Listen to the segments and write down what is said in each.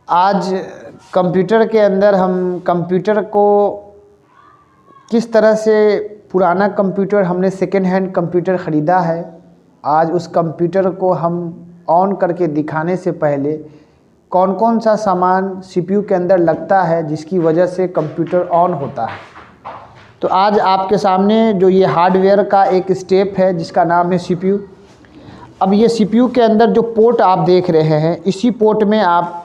आज कंप्यूटर के अंदर हम कंप्यूटर को किस तरह से पुराना कंप्यूटर हमने सेकेंड हैंड कंप्यूटर ख़रीदा है, आज उस कंप्यूटर को हम ऑन करके दिखाने से पहले कौन कौन सा सामान सीपीयू के अंदर लगता है जिसकी वजह से कंप्यूटर ऑन होता है। तो आज आपके सामने जो ये हार्डवेयर का एक स्टेप है जिसका नाम है सीपीयू। अब ये सीपीयू के अंदर जो पोर्ट आप देख रहे हैं, इसी पोर्ट में आप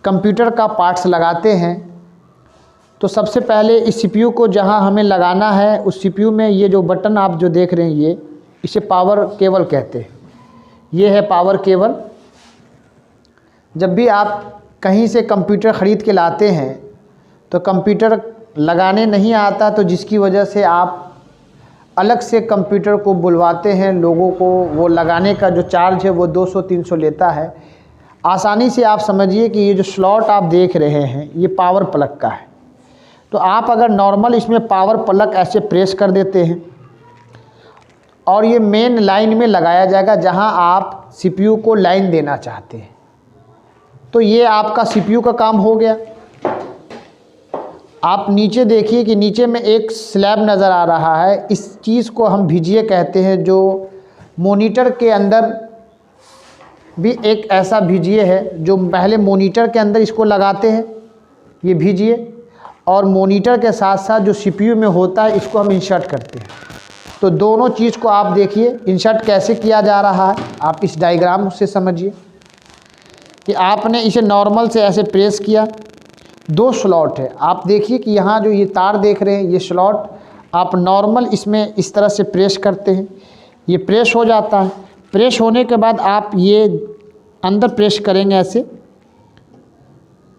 कंप्यूटर का पार्ट्स लगाते हैं। तो सबसे पहले इस सीपीयू को जहां हमें लगाना है उस सीपीयू में ये जो बटन आप जो देख रहे हैं इसे पावर केबल कहते हैं। ये है पावर केबल। जब भी आप कहीं से कंप्यूटर ख़रीद के लाते हैं तो कंप्यूटर लगाने नहीं आता, तो जिसकी वजह से आप अलग से कंप्यूटर को बुलवाते हैं लोगों को। वो लगाने का जो चार्ज है वो 200-300 लेता है। आसानी से आप समझिए कि ये जो स्लॉट आप देख रहे हैं ये पावर प्लग का है। तो आप अगर नॉर्मल इसमें पावर प्लग ऐसे प्रेस कर देते हैं और ये मेन लाइन में लगाया जाएगा जहां आप सीपीयू को लाइन देना चाहते हैं। तो ये आपका सीपीयू का काम हो गया। आप नीचे देखिए कि नीचे में एक स्लैब नज़र आ रहा है। इस चीज़ को हम VGA कहते हैं। जो मॉनिटर के अंदर भी एक ऐसा VGA है जो पहले मॉनिटर के अंदर इसको लगाते हैं, ये VGA, और मॉनिटर के साथ साथ जो सीपीयू में होता है इसको हम इंसर्ट करते हैं। तो दोनों चीज़ को आप देखिए इंसर्ट कैसे किया जा रहा है। आप इस डायग्राम से समझिए कि आपने इसे नॉर्मल से ऐसे प्रेस किया, 2 स्लॉट है। आप देखिए कि यहाँ जो ये तार देख रहे हैं ये स्लॉट आप नॉर्मल इसमें इस तरह से प्रेस करते हैं, ये प्रेस हो जाता है। प्रेस होने के बाद आप ये अंदर प्रेस करेंगे ऐसे,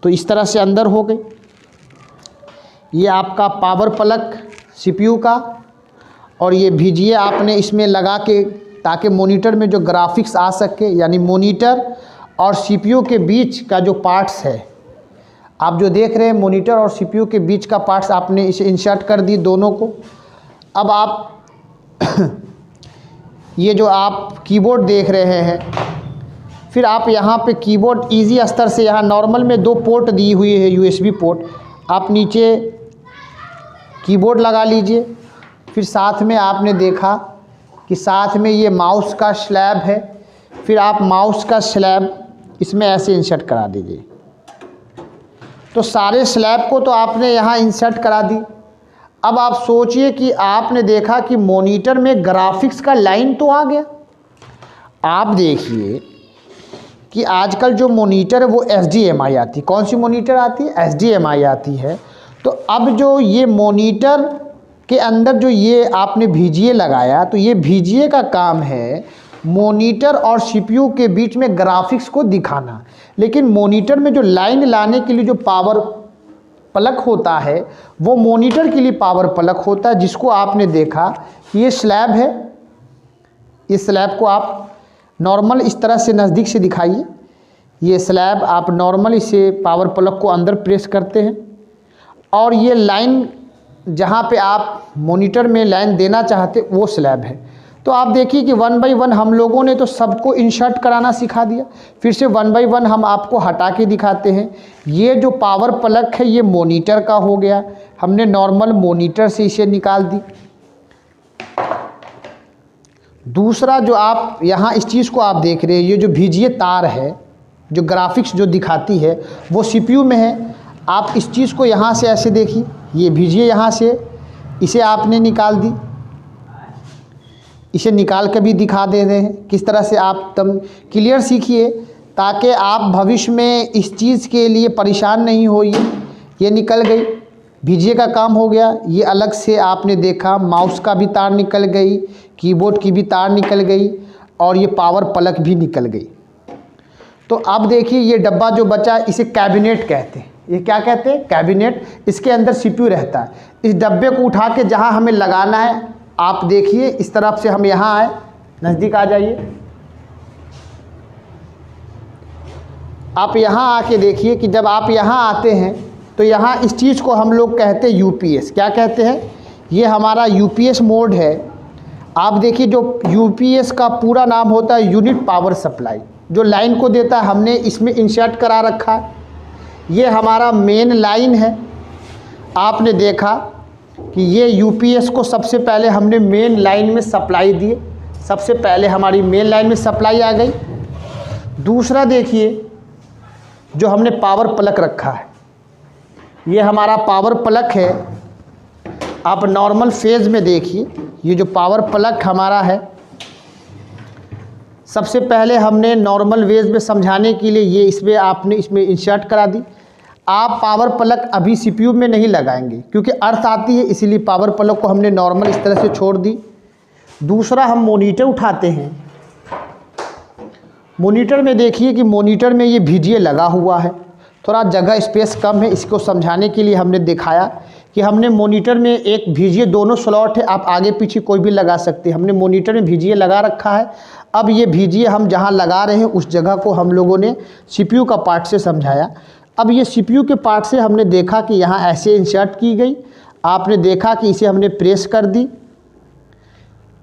तो इस तरह से अंदर हो गई। ये आपका पावर प्लग सीपीयू का, और ये VGA आपने इसमें लगा के ताकि मॉनिटर में जो ग्राफिक्स आ सके, यानी मॉनिटर और सीपीयू के बीच का जो पार्ट्स है आप जो देख रहे हैं, मॉनिटर और सीपीयू के बीच का पार्ट्स आपने इसे इंसर्ट कर दी दोनों को। अब आप ये जो आप कीबोर्ड देख रहे हैं, फिर आप यहाँ पे कीबोर्ड इजी स्तर से यहाँ नॉर्मल में 2 पोर्ट दी हुई है USB पोर्ट, आप नीचे कीबोर्ड लगा लीजिए। फिर साथ में आपने देखा कि साथ में ये माउस का स्लैब है, फिर आप माउस का स्लैब इसमें ऐसे इंसर्ट करा दीजिए। तो सारे स्लैब को तो आपने यहाँ इंसर्ट करा दी। अब आप सोचिए कि आपने देखा कि मॉनिटर में ग्राफिक्स का लाइन तो आ गया। आप देखिए कि आजकल जो मॉनिटर है वो HDMI आती है। कौन सी मॉनिटर आती है? HDMI आती है। तो अब जो ये मॉनिटर के अंदर जो ये आपने VGA लगाया, तो ये VGA का काम है मॉनिटर और सीपीयू के बीच में ग्राफिक्स को दिखाना। लेकिन मॉनिटर में जो लाइन लाने के लिए जो पावर प्लग होता है वो मॉनिटर के लिए पावर प्लग होता है, जिसको आपने देखा कि ये स्लैब है। इस स्लैब को आप नॉर्मल इस तरह से नज़दीक से दिखाइए। ये स्लैब आप नॉर्मल इसे पावर प्लग को अंदर प्रेस करते हैं और ये लाइन जहाँ पे आप मॉनिटर में लाइन देना चाहते वो स्लैब है। तो आप देखिए कि 1 बाय 1 हम लोगों ने तो सबको इंसर्ट कराना सिखा दिया। फिर से 1 बाय 1 हम आपको हटा के दिखाते हैं। ये जो पावर प्लग है ये मॉनिटर का हो गया, हमने नॉर्मल मॉनिटर से इसे निकाल दी। दूसरा जो आप यहाँ इस चीज़ को आप देख रहे हैं, ये जो VGA तार है जो ग्राफिक्स जो दिखाती है वो सीपीयू में है। आप इस चीज़ को यहाँ से ऐसे देखिए, ये VGA यहाँ से इसे आपने निकाल दी। इसे निकाल के भी दिखा दे रहे हैं किस तरह से आप तम क्लियर सीखिए, ताकि आप भविष्य में इस चीज़ के लिए परेशान नहीं होइए। ये निकल गई, VGA का काम हो गया। ये अलग से आपने देखा माउस का भी तार निकल गई, कीबोर्ड की भी तार निकल गई और ये पावर प्लग भी निकल गई। तो अब देखिए ये डब्बा जो बचा इसे कैबिनेट कहते हैं। ये क्या कहते हैं? कैबिनेट। इसके अंदर सीपीयू रहता है। इस डब्बे को उठा के जहाँ हमें लगाना है, आप देखिए इस तरफ से हम यहाँ आए, नज़दीक आ जाइए। आप यहाँ आके देखिए कि जब आप यहाँ आते हैं तो यहाँ इस चीज़ को हम लोग कहते हैं UPS। क्या कहते हैं? ये हमारा UPS मोड है। आप देखिए जो UPS का पूरा नाम होता है यूनिट पावर सप्लाई, जो लाइन को देता है हमने इसमें इंसर्ट करा रखा है। ये हमारा मेन लाइन है। आपने देखा कि ये यूपीएस को सबसे पहले हमने मेन लाइन में सप्लाई दिए, सबसे पहले हमारी मेन लाइन में सप्लाई आ गई। दूसरा देखिए जो हमने पावर प्लग रखा है, ये हमारा पावर प्लग है। आप नॉर्मल फेज में देखिए, ये जो पावर प्लग हमारा है, सबसे पहले हमने नॉर्मल वेज में समझाने के लिए ये इसमें इंसर्ट करा दी। आप पावर प्लग अभी सीपीयू में नहीं लगाएंगे क्योंकि अर्थ आती है, इसीलिए पावर प्लग को हमने नॉर्मल इस तरह से छोड़ दी। दूसरा हम मॉनिटर उठाते हैं। मॉनिटर में देखिए कि मॉनिटर में ये VGA लगा हुआ है, थोड़ा जगह स्पेस कम है, इसको समझाने के लिए हमने दिखाया कि हमने मॉनिटर में एक VGA, दोनों स्लॉट है, आप आगे पीछे कोई भी लगा सकते हैं। हमने मॉनिटर में VGA लगा रखा है। अब ये VGA हम जहाँ लगा रहे हैं उस जगह को हम लोगों ने CPU का पार्ट से समझाया। अब ये CPU के पार्ट से हमने देखा कि यहाँ ऐसे इंसर्ट की गई। आपने देखा कि इसे हमने प्रेस कर दी,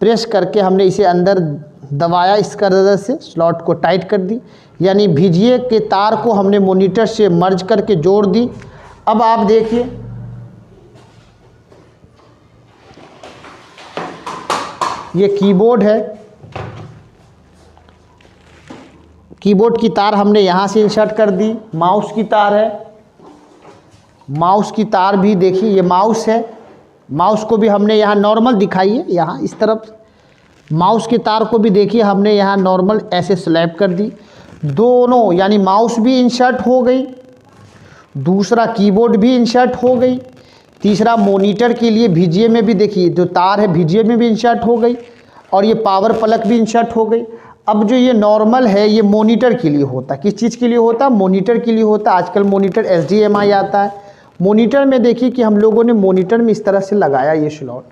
प्रेस करके हमने इसे अंदर दबाया, इस तरह से स्लॉट को टाइट कर दी, यानी VGA के तार को हमने मॉनिटर से मर्ज करके जोड़ दी। अब आप देखिए ये कीबोर्ड है, कीबोर्ड की तार हमने यहाँ से इंसर्ट कर दी। माउस की तार है, माउस की तार भी देखिए ये माउस है, माउस को भी हमने यहाँ नॉर्मल दिखाइए, यहाँ इस तरफ माउस की तार को भी देखिए हमने यहाँ नॉर्मल ऐसे स्लैब कर दी। दोनों यानी माउस भी इंसर्ट हो गई, दूसरा कीबोर्ड भी इंसर्ट हो गई, तीसरा मॉनिटर के लिए VGA में भी देखिए जो तार है VGA में भी इंसर्ट हो गई, और ये पावर प्लग भी इंसर्ट हो गई। अब जो ये नॉर्मल है ये मॉनिटर के लिए होता है। किस चीज़ के लिए होता है? मॉनिटर के लिए होता है। आजकल मॉनिटर HDMI आता है। मॉनिटर में देखिए कि हम लोगों ने मॉनिटर में इस तरह से लगाया ये स्लॉट।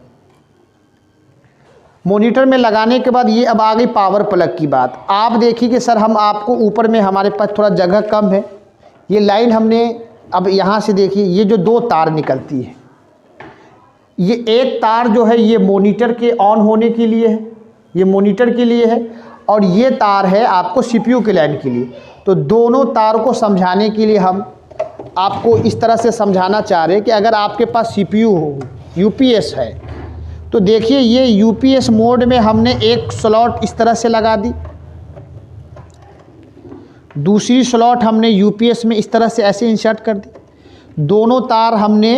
मॉनिटर में लगाने के बाद ये अब आ गई पावर प्लग की बात। आप देखिए कि सर हम आपको ऊपर में हमारे पास थोड़ा जगह कम है, ये लाइन हमने अब यहाँ से देखिए ये जो दो तार निकलती है, ये एक तार जो है ये मॉनिटर के ऑन होने के लिए है, ये मॉनिटर के लिए है, और ये तार है आपको CPU के लाइन के लिए। तो दोनों तार को समझाने के लिए हम आपको इस तरह से समझाना चाह रहे हैं कि अगर आपके पास CPU हो, UPS है, तो देखिए ये UPS मोड में हमने एक स्लॉट इस तरह से लगा दी, दूसरी स्लॉट हमने UPS में इस तरह से ऐसे इंसर्ट कर दी। दोनों तार हमने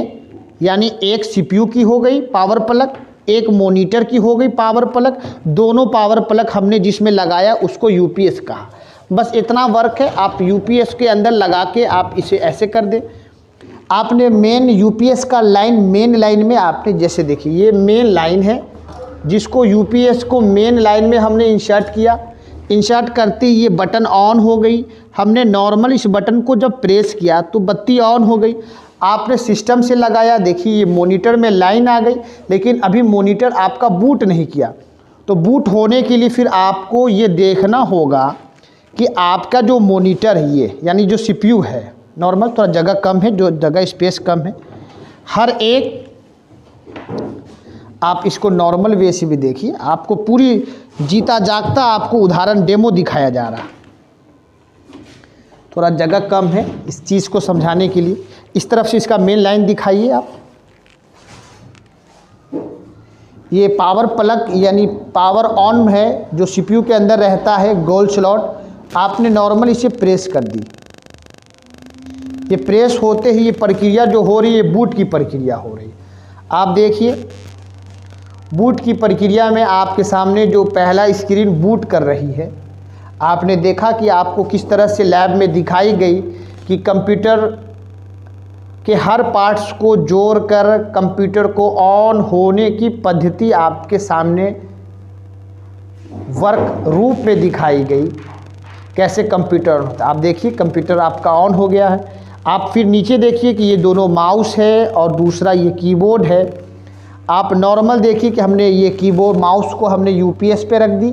यानी एक CPU की हो गई पावर प्लग, एक मॉनिटर की हो गई पावर प्लग, दोनों पावर प्लग हमने जिसमें लगाया उसको UPS कहा। बस इतना वर्क है, आप UPS के अंदर लगा के आप इसे ऐसे कर दें। आपने मेन UPS का लाइन, मेन लाइन में आपने जैसे देखिए ये मेन लाइन है जिसको UPS को मेन लाइन में हमने इंसर्ट किया। इंसर्ट करते ही ये बटन ऑन हो गई। हमने नॉर्मल इस बटन को जब प्रेस किया तो बत्ती ऑन हो गई। आपने सिस्टम से लगाया, देखिए ये मॉनिटर में लाइन आ गई, लेकिन अभी मॉनिटर आपका बूट नहीं किया। तो बूट होने के लिए फिर आपको ये देखना होगा कि आपका जो मॉनिटर है ये यानी जो CPU है, नॉर्मल थोड़ा जगह कम है, जो जगह स्पेस कम है, हर एक आप इसको नॉर्मल वे से भी देखिए, आपको पूरी जीता जागता आपको उदाहरण डेमो दिखाया जा रहा है। थोड़ा जगह कम है इस चीज़ को समझाने के लिए। इस तरफ से इसका मेन लाइन दिखाइए आप। ये पावर प्लग यानी पावर ऑन है जो CPU के अंदर रहता है, गोल स्लॉट। आपने नॉर्मल इसे प्रेस कर दी, ये प्रेस होते ही ये प्रक्रिया जो हो रही है बूट की प्रक्रिया हो रही है। आप देखिए बूट की प्रक्रिया में आपके सामने जो पहला स्क्रीन बूट कर रही है, आपने देखा कि आपको किस तरह से लैब में दिखाई गई कि कंप्यूटर के हर पार्ट्स को जोड़कर कंप्यूटर को ऑन होने की पद्धति आपके सामने वर्क रूप में दिखाई गई, कैसे कंप्यूटर होता है। आप देखिए कंप्यूटर आपका ऑन हो गया है। आप फिर नीचे देखिए कि ये दोनों माउस है और दूसरा ये कीबोर्ड है। आप नॉर्मल देखिए कि हमने ये कीबोर्ड, माउस को हमने UPS पे रख दी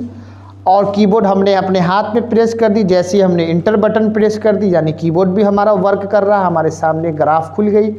और कीबोर्ड हमने अपने हाथ में प्रेस कर दी। जैसे हमने इंटर बटन प्रेस कर दी यानी कीबोर्ड भी हमारा वर्क कर रहा है, हमारे सामने ग्राफ खुल गई।